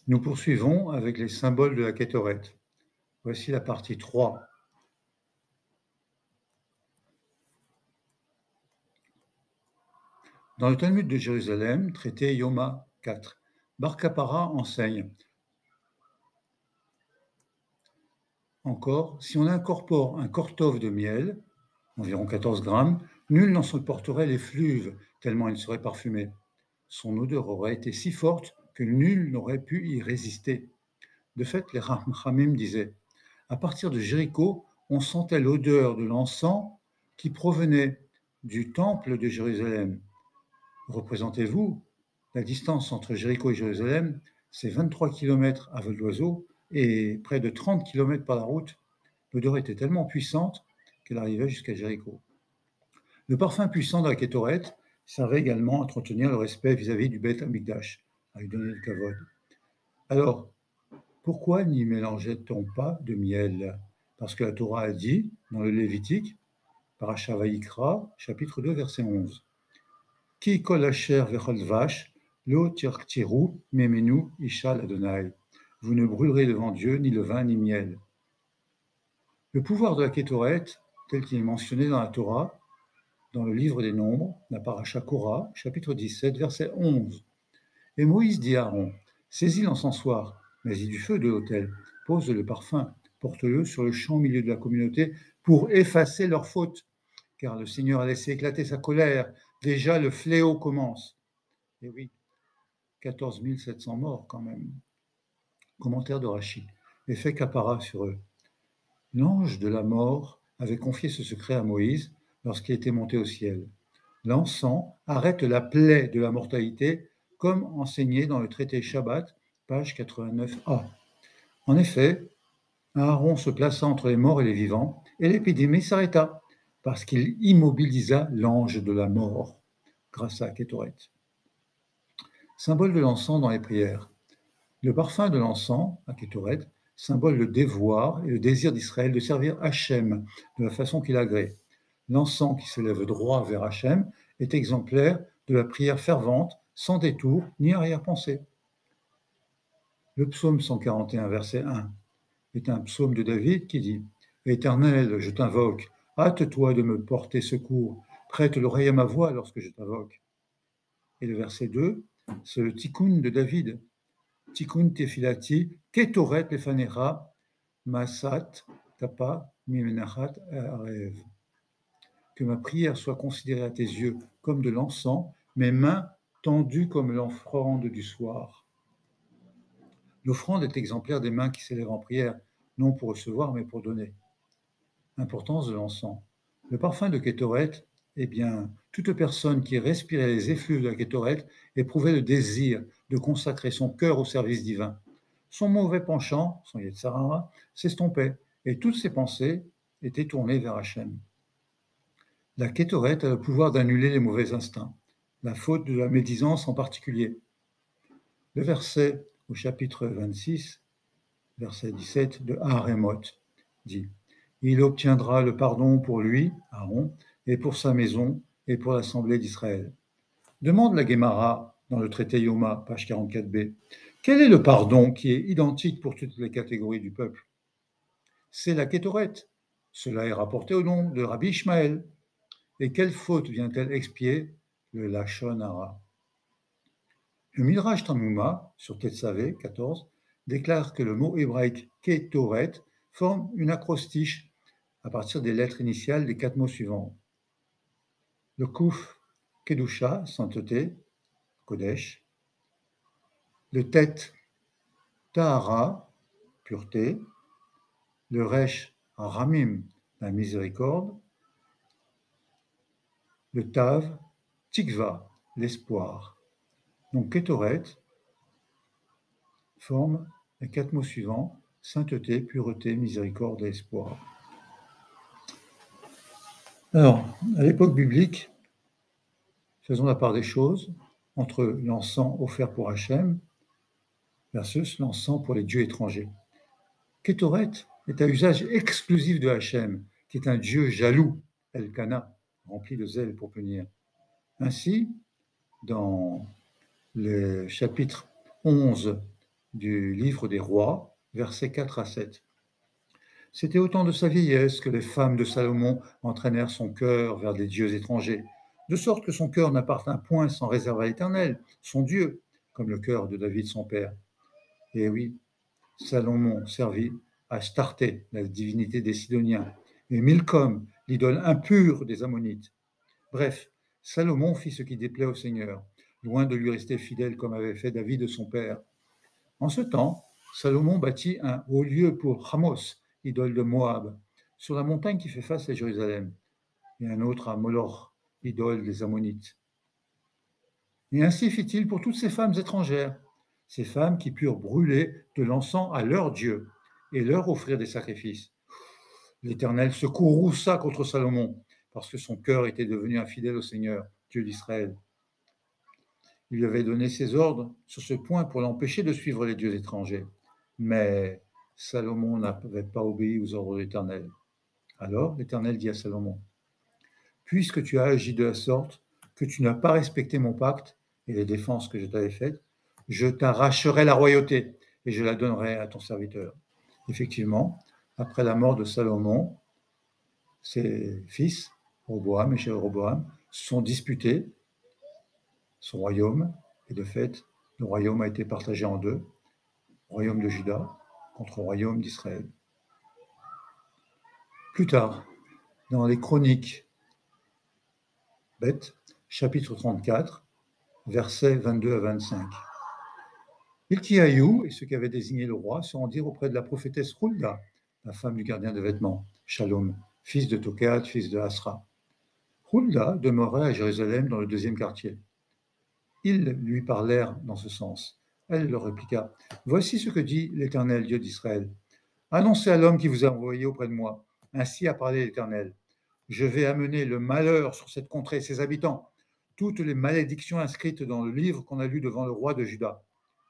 Nous poursuivons avec les symboles de la Kétoret. Voici la partie 3. Dans le Talmud de Jérusalem, traité Yoma 4, Bar Kappara enseigne encore, si on incorpore un kortov de miel, environ 14 grammes, nul n'en supporterait l'effluve, tellement il serait parfumé. Son odeur aurait été si forte que nul n'aurait pu y résister. De fait, les Chachamim disaient, à partir de Jéricho, on sentait l'odeur de l'encens qui provenait du temple de Jérusalem. Représentez-vous, la distance entre Jéricho et Jérusalem, c'est 23 km à vol d'oiseau et près de 30 km par la route. L'odeur était tellement puissante qu'elle arrivait jusqu'à Jéricho. Le parfum puissant de la Kétoret servait également à entretenir le respect vis-à-vis du Beth Amikdash, à lui donner le kavod. Alors, pourquoi n'y mélangeait-on pas de miel? Parce que la Torah a dit, dans le Lévitique, Parashat Vayikra, chapitre 2, verset 11, Ki kol asher vechol dvash, lo tirktiru memenu isha l'Adonai. Vous ne brûlerez devant Dieu ni le vin ni miel. Le pouvoir de la Kétoret, tel qu'il est mentionné dans la Torah, dans le livre des Nombres, la Parashat Korah, chapitre 17, verset 11. Et Moïse dit à Aaron, saisis l'encensoir, mets-y du feu de l'autel, pose le parfum, porte-le sur le champ au milieu de la communauté pour effacer leurs fautes, car le Seigneur a laissé éclater sa colère. Déjà, le fléau commence. Et oui, 14 700 morts quand même. Commentaire de Rachi. Effet Kappara sur eux. L'ange de la mort avait confié ce secret à Moïse lorsqu'il était monté au ciel. L'encens arrête la plaie de la mortalité, comme enseigné dans le traité Shabbat, page 89a. En effet, Aaron se plaça entre les morts et les vivants, et l'épidémie s'arrêta, parce qu'il immobilisa l'ange de la mort, grâce à Kétoret. Symbole de l'encens dans les prières. Le parfum de l'encens, à Kétoret, symbole le dévouement et le désir d'Israël de servir Hachem de la façon qu'il agrée. L'encens qui s'élève droit vers Hachem est exemplaire de la prière fervente, sans détour ni arrière-pensée. Le psaume 141, verset 1, est un psaume de David qui dit « Éternel, je t'invoque, hâte-toi de me porter secours, prête l'oreille à ma voix lorsque je t'invoque. » Et le verset 2, c'est le tikkun de David. Tikkun tefilati, ketoret lefanecha, masat tapa mimenachat arev. Que ma prière soit considérée à tes yeux comme de l'encens, mes mains tendues comme l'offrande du soir. L'offrande est exemplaire des mains qui s'élèvent en prière, non pour recevoir, mais pour donner. Importance de l'encens. Le parfum de Kétoret, eh bien, toute personne qui respirait les effluves de la Kétoret éprouvait le désir de consacrer son cœur au service divin. Son mauvais penchant, son Yetzer Hara, s'estompait, et toutes ses pensées étaient tournées vers Hachem. La Kétoret a le pouvoir d'annuler les mauvais instincts, la faute de la médisance en particulier. Le verset au chapitre 26, verset 17 de Haremot dit « Il obtiendra le pardon pour lui, Aaron, et pour sa maison, et pour l'assemblée d'Israël. » Demande la Guémara dans le traité Yoma, page 44b. Quel est le pardon qui est identique pour toutes les catégories du peuple? C'est la Kétoret. Cela est rapporté au nom de Rabbi Ishmaël. Et quelle faute vient-elle expier? Le Lachon Hara. Le Midrash Tanhuma, sur Tetzavé 14, déclare que le mot hébraïque Kétoret forme une acrostiche à partir des lettres initiales des 4 mots suivants. Le Kouf, Kedusha, sainteté, Kodesh. Le Tet, Tahara, pureté. Le Resh, Ramim, la miséricorde. Le Tav, Tikva, l'espoir. Donc Kétoret forme les 4 mots suivants, sainteté, pureté, miséricorde et espoir. Alors, à l'époque biblique, faisons la part des choses entre l'encens offert pour Hachem versus l'encens pour les dieux étrangers. Kétoret est à usage exclusif de Hachem, qui est un dieu jaloux, Elkana, rempli de zèle pour punir. Ainsi, dans le chapitre 11 du livre des rois, versets 4 à 7. C'était au temps de sa vieillesse que les femmes de Salomon entraînèrent son cœur vers des dieux étrangers, de sorte que son cœur n'appartint point sans réserve à l'Éternel, son Dieu, comme le cœur de David son père. Et oui, Salomon servit Astarté, la divinité des Sidoniens, et Milcom, l'idole impure des Ammonites. Bref, Salomon fit ce qui déplaît au Seigneur, loin de lui rester fidèle comme avait fait David de son père. En ce temps, Salomon bâtit un haut lieu pour Chamos, idole de Moab, sur la montagne qui fait face à Jérusalem, et un autre à Moloch, idole des Ammonites. Et ainsi fit-il pour toutes ces femmes étrangères, ces femmes qui purent brûler de l'encens à leur Dieu et leur offrir des sacrifices. L'Éternel se courrouça contre Salomon, parce que son cœur était devenu infidèle au Seigneur, Dieu d'Israël. Il lui avait donné ses ordres sur ce point pour l'empêcher de suivre les dieux étrangers. Mais Salomon n'avait pas obéi aux ordres de l'Éternel. Alors l'Éternel dit à Salomon, « Puisque tu as agi de la sorte, que tu n'as pas respecté mon pacte et les défenses que je t'avais faites, je t'arracherai la royauté et je la donnerai à ton serviteur. » Effectivement, après la mort de Salomon, ses fils, Roboam et Jéroboam, sont disputés son royaume, et de fait, le royaume a été partagé en deux, royaume de Juda contre le royaume d'Israël. Plus tard, dans les Chroniques, Beth, chapitre 34, versets 22 à 25. Hilkiyahu et ceux qui avaient désigné le roi se rendirent auprès de la prophétesse Hulda, la femme du gardien de vêtements, Shalom, fils de Tokat, fils de Asra. Hulda demeurait à Jérusalem dans le 2e quartier. Ils lui parlèrent dans ce sens. Elle leur répliqua, « Voici ce que dit l'Éternel, Dieu d'Israël. Annoncez à l'homme qui vous a envoyé auprès de moi. Ainsi a parlé l'Éternel. Je vais amener le malheur sur cette contrée et ses habitants, toutes les malédictions inscrites dans le livre qu'on a lu devant le roi de Juda.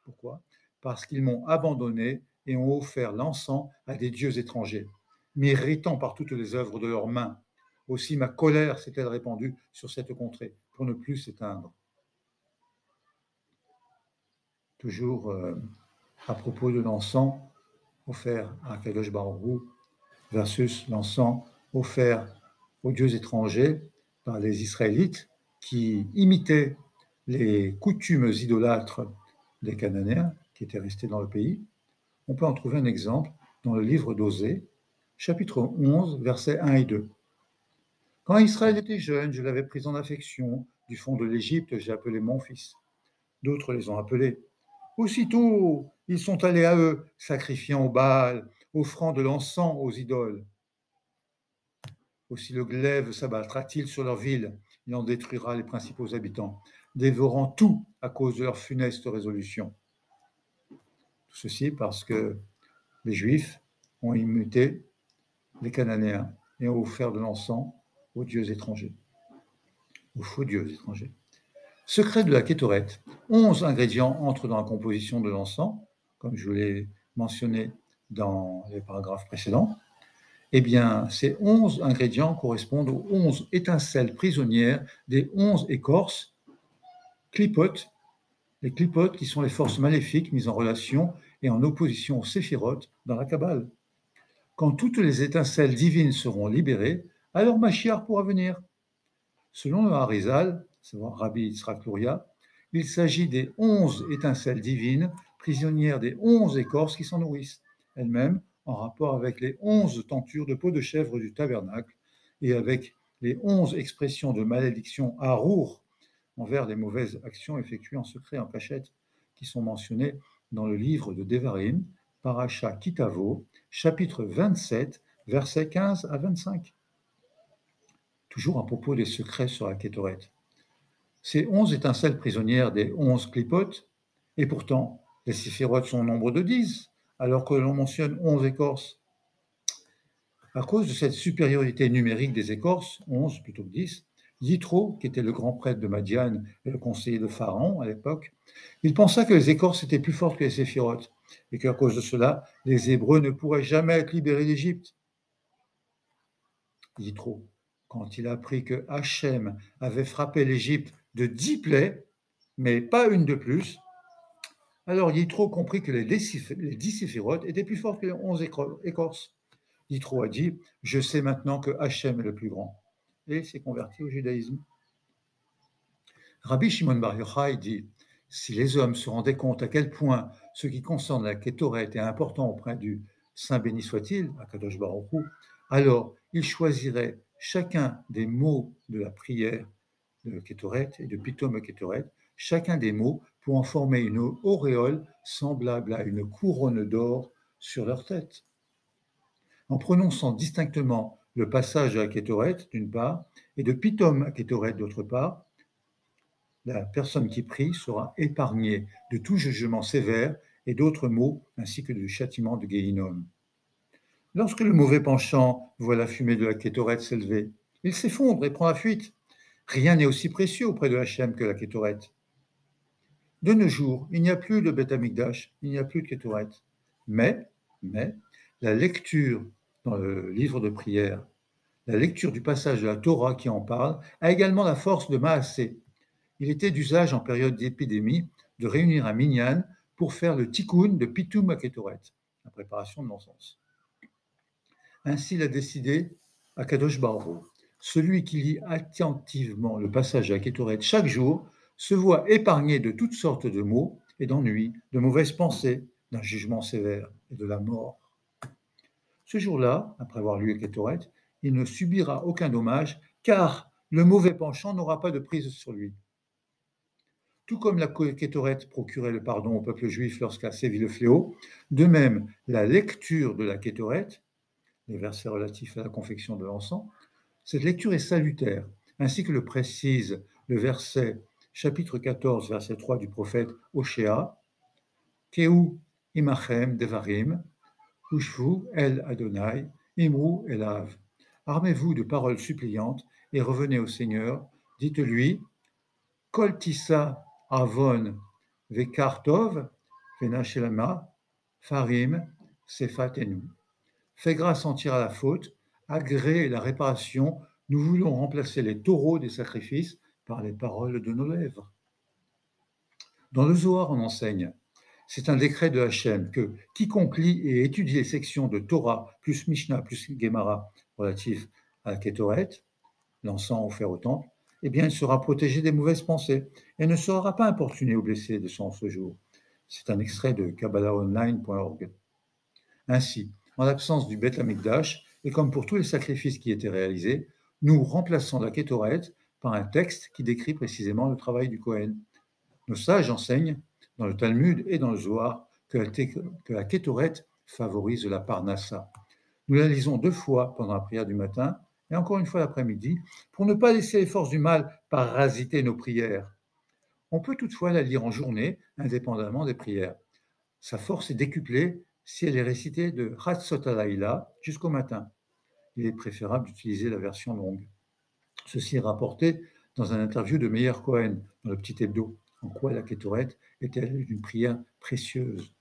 Pourquoi ? Parce qu'ils m'ont abandonné et ont offert l'encens à des dieux étrangers, m'irritant par toutes les œuvres de leurs mains. Aussi ma colère s'est-elle répandue sur cette contrée pour ne plus s'éteindre. » Toujours à propos de l'encens offert à Kadosh Baruch Hu versus l'encens offert aux dieux étrangers par les Israélites qui imitaient les coutumes idolâtres des Cananéens qui étaient restés dans le pays. On peut en trouver un exemple dans le livre d'Osée, chapitre 11, versets 1 et 2. « Quand Israël était jeune, je l'avais pris en affection. Du fond de l'Égypte, j'ai appelé mon fils. D'autres les ont appelés. Aussitôt, ils sont allés à eux, sacrifiant au Baal, offrant de l'encens aux idoles. Aussi le glaive s'abattra-t-il sur leur ville, il en détruira les principaux habitants, dévorant tout à cause de leur funeste résolution. » Tout ceci parce que les Juifs ont imité les Cananéens et ont offert de l'encens aux dieux étrangers, aux faux dieux étrangers. Secret de la Kétoret, 11 ingrédients entrent dans la composition de l'encens, comme je vous l'ai mentionné dans les paragraphes précédents. Eh bien, ces 11 ingrédients correspondent aux 11 étincelles prisonnières des 11 écorces, clipotes, les clipotes qui sont les forces maléfiques mises en relation et en opposition aux séphirotes dans la Kabbale. Quand toutes les étincelles divines seront libérées, alors Mashiach pourra venir. Selon le Harizal, savoir Rabbi Yitzhak Luria, il s'agit des 11 étincelles divines, prisonnières des 11 écorces qui s'en nourrissent, elles-mêmes en rapport avec les 11 tentures de peau de chèvre du tabernacle et avec les 11 expressions de malédiction Harour envers les mauvaises actions effectuées en secret, en cachette, qui sont mentionnées dans le livre de Devarim, Paracha Kitavo, chapitre 27, versets 15 à 25. Toujours à propos des secrets sur la Kétoret. Ces 11 étincelles prisonnières des 11 clipotes, et pourtant les séphirotes sont au nombre de 10, alors que l'on mentionne 11 écorces. À cause de cette supériorité numérique des écorces, 11 plutôt que 10, Yitro, qui était le grand prêtre de Madian et le conseiller de Pharaon à l'époque, il pensa que les écorces étaient plus fortes que les séphirotes, et qu'à cause de cela, les Hébreux ne pourraient jamais être libérés d'Égypte. Yitro, quand il apprit que Hachem avait frappé l'Égypte de 10 plaies, mais pas une de plus, Alors Yitro comprit que les 10 séphirotes étaient plus fortes que les 11 écorces. Yitro a dit « Je sais maintenant que Hachem est le plus grand » et s'est converti au judaïsme. Rabbi Shimon Bar Yochai dit « Si les hommes se rendaient compte à quel point ce qui concerne la Kétoret est important auprès du Saint béni soit-il, Akadosh Baruch Hu, alors ils choisiraient chacun des mots de la prière de Kétoret et de Pitom Kétoret, chacun des mots pour en former une auréole semblable à une couronne d'or sur leur tête. En prononçant distinctement le passage de la Kétoret d'une part et de Pitom Kétoret d'autre part, la personne qui prie sera épargnée de tout jugement sévère et d'autres maux, ainsi que du châtiment de Guéhinom. Lorsque le mauvais penchant voit la fumée de la Kétoret s'élever, il s'effondre et prend la fuite. Rien n'est aussi précieux auprès de Hachem que la Kétoret. De nos jours, il n'y a plus de Beth Amikdash, il n'y a plus de Kétoret. Mais, la lecture dans le livre de prière, la lecture du passage de la Torah qui en parle, a également la force de Maasé. Il était d'usage en période d'épidémie de réunir un minyan pour faire le tikkun de Pitum Kétoret, la préparation de l'encens. Ainsi l'a décidé Akadosh Baruch Hu. Celui qui lit attentivement le passage de la Kétoret chaque jour se voit épargné de toutes sortes de maux et d'ennuis, de mauvaises pensées, d'un jugement sévère et de la mort. Ce jour-là, après avoir lu la Kétoret, il ne subira aucun dommage, car le mauvais penchant n'aura pas de prise sur lui. Tout comme la Kétoret procurait le pardon au peuple juif lorsqu'a sévi le fléau, de même, la lecture de la Kétoret, les versets relatifs à la confection de l'encens, cette lecture est salutaire, ainsi que le précise le verset chapitre 14, verset 3 du prophète Oshéa, Keu imachem devarim, ushvu el Adonai, imru elav. Armez-vous de paroles suppliantes et revenez au Seigneur, dites-lui, Kol tissa avon vekartov venachelama farim sefatenu. Fais grâce en tire à la faute, agrée la réparation, nous voulons remplacer les taureaux des sacrifices par les paroles de nos lèvres. Dans le Zohar, on enseigne, c'est un décret de Hachem que quiconque lit et étudie les sections de Torah plus Mishnah plus Gemara relatives à la Kétoret, l'encens offert au temple, eh bien, il sera protégé des mauvaises pensées et ne sera pas importuné ou blessé de ce jour. C'est un extrait de KabbalaOnline.org. Ainsi, en l'absence du Beth Amikdash, et comme pour tous les sacrifices qui étaient réalisés, nous remplaçons la Kétoret par un texte qui décrit précisément le travail du Kohen. Nos sages enseignent, dans le Talmud et dans le Zohar, que la Kétoret favorise la Parnassa. Nous la lisons 2 fois pendant la prière du matin et encore une fois l'après-midi, pour ne pas laisser les forces du mal parasiter nos prières. On peut toutefois la lire en journée, indépendamment des prières. Sa force est décuplée si elle est récitée de Chatzot Halayla jusqu'au matin. Il est préférable d'utiliser la version longue. Ceci est rapporté dans un interview de Meir Cohen dans le Petit Hebdo, en quoi la Kétoret est-elle une prière précieuse.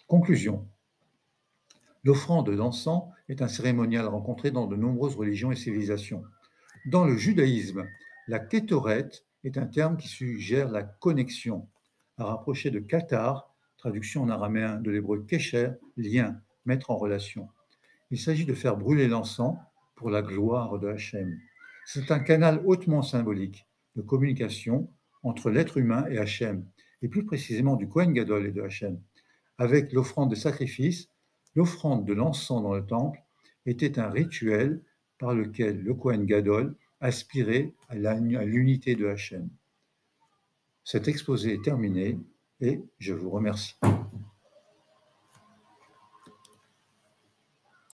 Conclusion. L'offrande d'encens est un cérémonial rencontré dans de nombreuses religions et civilisations. Dans le judaïsme, la Kétoret est un terme qui suggère la connexion, à rapprocher de katar, traduction en araméen de l'hébreu kesher, lien, mettre en relation. Il s'agit de faire brûler l'encens pour la gloire de Hachem. C'est un canal hautement symbolique de communication entre l'être humain et Hachem, et plus précisément du Kohen Gadol et de Hachem. Avec l'offrande de sacrifice, l'offrande de l'encens dans le temple était un rituel par lequel le Kohen Gadol aspirait à l'unité de Hachem. Cet exposé est terminé et je vous remercie.